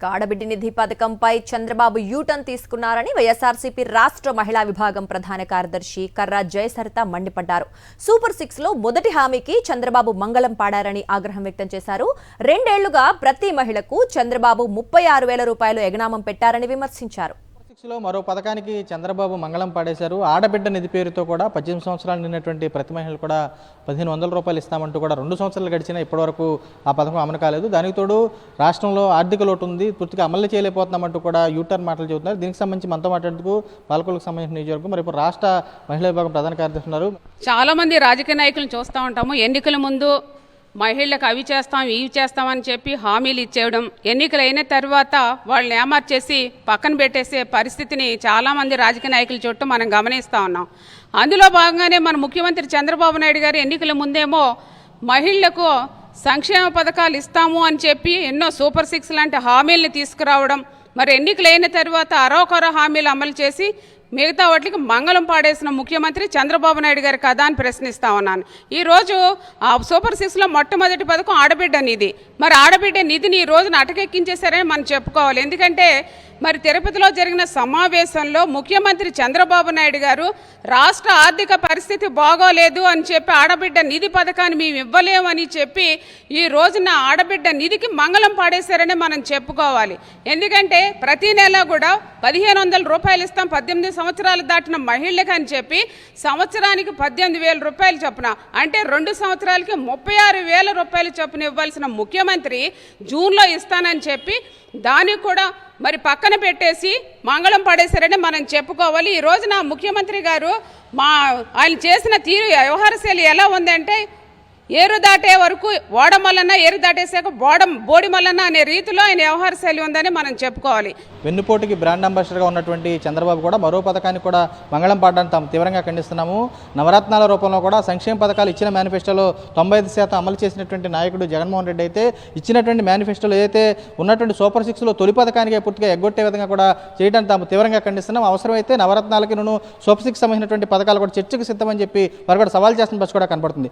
ఆడబిడ్డ నిధి పథకంపై చంద్రబాబు యూటర్న్ తీసుకున్నారని వైఎస్ఆర్సీపీ రాష్ట్ర మహిళా విభాగం ప్రధాన కార్యదర్శి కర్రా జయసరిత మండిపడ్డారు. సూపర్ 6లో మొదటి హామీకి చంద్రబాబు మంగళం పాడారని ఆగ్రహం వ్యక్తం చేశారు. 2 ఏళ్లుగా ప్రతి మహిళకు చంద్రబాబు 36,000 రూపాయలు ఎగనామం పెట్టారని విమర్శించారు. లో మరో పథకానికి చంద్రబాబు మంగళం పాడేశారు. ఆడబిడ్డ నిధి పేరుతో కూడా 18 సంవత్సరాలు నిన్నటువంటి ప్రతి మహిళలు కూడా 1,500 రూపాయలు ఇస్తామంటూ కూడా 2 సంవత్సరాలు గడిచినా ఇప్పటివరకు ఆ పథకం అమలు కాలేదు. దానికి తోడు రాష్ట్రంలో ఆర్థిక లోటు ఉంది, పూర్తిగా అమలు చేయలేకపోతున్నామంటూ కూడా యూటర్న్ మాటలు చెబుతున్నారు. దీనికి సంబంధించి మనతో మాట్లాడుతూ పాలకొల్లుకు సంబంధించిన నియోజకవర్గం మరి ఇప్పుడు రాష్ట్ర మహిళా విభాగం ప్రధాన కార్యదర్శి ఉన్నారు. చాలా మంది రాజకీయ నాయకులను చూస్తూ ఉంటాము. ఎన్నికల ముందు మహిళలకు అవి చేస్తాం ఇవి చేస్తామని చెప్పి హామీలు ఇచ్చేయడం, ఎన్నికలు అయిన తర్వాత వాళ్ళని ఏమార్చేసి పక్కన పెట్టేసే పరిస్థితిని చాలామంది రాజకీయ నాయకుల చుట్టూ మనం గమనిస్తూ ఉన్నాం. అందులో భాగంగానే మన ముఖ్యమంత్రి చంద్రబాబు నాయుడు గారు ఎన్నికల ముందేమో మహిళలకు సంక్షేమ పథకాలు ఇస్తాము అని చెప్పి ఎన్నో సూపర్ 6 లాంటి హామీలను తీసుకురావడం, మరి ఎన్నికలు అయిన తర్వాత అరొకర హామీలు అమలు చేసి మిగతా వాటికి మంగళం పాడేసిన ముఖ్యమంత్రి చంద్రబాబు నాయుడు గారి కదా అని ప్రశ్నిస్తా ఉన్నాను. ఈరోజు ఆ సూపర్ 6లో మొట్టమొదటి పథకం ఆడబిడ్డ నిధి. మరి ఆడబిడ్డ నిధిని ఈ రోజున అటకెక్కించేశారని మనం చెప్పుకోవాలి. ఎందుకంటే మరి తిరుపతిలో జరిగిన సమావేశంలో ముఖ్యమంత్రి చంద్రబాబు నాయుడు గారు రాష్ట్ర ఆర్థిక పరిస్థితి బాగోలేదు అని చెప్పి ఆడబిడ్డ నిధి పథకాన్ని మేము ఇవ్వలేమని చెప్పి ఈ రోజున ఆడబిడ్డ నిధికి మంగళం పాడేశారని మనం చెప్పుకోవాలి. ఎందుకంటే ప్రతి నెల కూడా 1,500 రూపాయలు ఇస్తాం 18 సంవత్సరాలు దాటిన మహిళలకు అని చెప్పి సంవత్సరానికి 18,000 రూపాయలు చొప్పున, అంటే 2 సంవత్సరాలకి 36,000 రూపాయలు చొప్పున ఇవ్వాల్సిన ముఖ్యమంత్రి జూన్లో ఇస్తానని చెప్పి దానికి కూడా మరి పక్కన పెట్టేసి మంగళం పడేశారని మనం చెప్పుకోవాలి. ఈ రోజున ముఖ్యమంత్రి గారు ఆయన చేసిన తీరు వ్యవహార శైలి ఎలా ఉందంటే ఏరు దాటే వరకు ఓడమల్లన్న, ఏరు దాటేసాక బోడిమల్లన్న అనే రీతిలో ఆయన వ్యవహార శైలి ఉందని మనం చెప్పుకోవాలి. వెన్నుపోటుకి బ్రాండ్ అంబాసిడర్గా ఉన్నటువంటి చంద్రబాబు కూడా మరో పథకానికి కూడా మంగళం పాడడానికి తాము తీవ్రంగా ఖండిస్తున్నాము. నవరత్నాల రూపంలో కూడా సంక్షేమ పథకాలు ఇచ్చిన మేనిఫెస్టోలో 95% అమలు చేసినటువంటి నాయకుడు జగన్మోహన్ రెడ్డి అయితే ఇచ్చినటువంటి మేనిఫెస్టోలో ఏదైతే ఉన్నటువంటి సూపర్ 6లో తొలి పథకానికి పూర్తిగా ఎగ్గొట్టే విధంగా కూడా చేయడానికి తాము తీవ్రంగా ఖండిస్తున్నాం. అవసరమైతే నవరత్నాలకి సూపర్ 6 సంబంధించినటువంటి పథకాలు కూడా చర్చకు సిద్ధమని చెప్పి వారు కూడా సవాల్ చేస్తున్న బస్సు కూడా కనపడుతుంది.